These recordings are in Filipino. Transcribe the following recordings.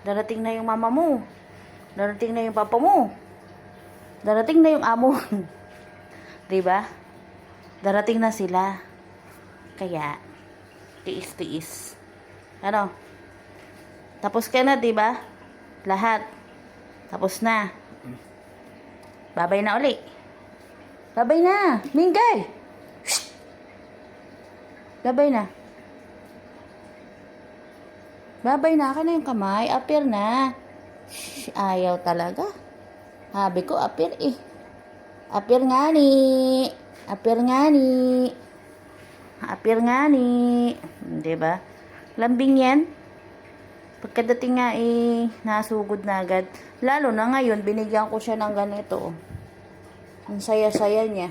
Darating na yung mama mo. Darating na yung papa mo. Darating na yung amo. 'Di ba? Darating na sila. Kaya, tiis-tiis. Ano? Tapos ka na, 'di ba? Lahat. Tapos na. Babay na uli. Babay na. Minggay. Shh. Babay na. Babay na. Akin na yung kamay. Apir na. Shh. Ayaw talaga. Sabi ko, apir eh. Apir nga ni. Apir nga ni. Apir nga ni. Diba? Lambing yan. Pagkadating nga eh, nasugod na agad. Lalo na ngayon, binigyan ko siya ng ganito. Ang saya-saya niya.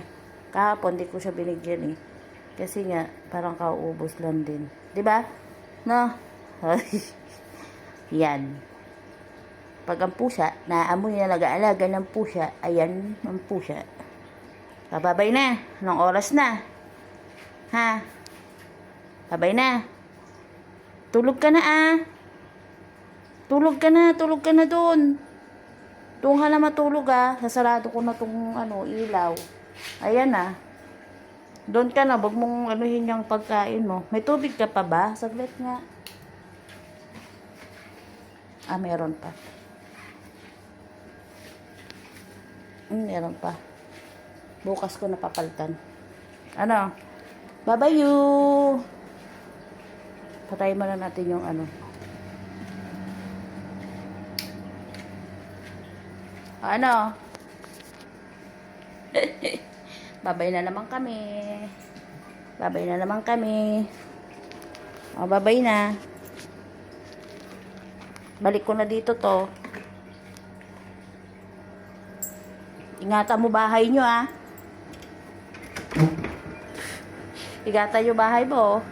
Kahapon, di ko siya binigyan eh. Kasi nga, parang kauubos lang din. Diba? No? Yan. Pag ang pusa, naamoy na nag-aalaga ng pusa, ayan ang pusa. Babay na. Anong oras na? Ha? Babay na. Tulog ka na ah. Tulog ka na doon. Doon ka na matulog ah. Sasarado ko na tong ilaw. Ayan ah. Doon ka na, wag mong anuhin yung pagkain mo. May tubig ka pa ba? Saglit nga. Ah, meron pa. Meron pa. Bukas ko napapalitan. Ano? Babayu! Patayin mo na natin yung Ano? Babay na naman kami. Babay na naman kami. O, babay na. Balik ko na dito to. Ingatan mo bahay nyo, ah. Ingatan yung bahay mo.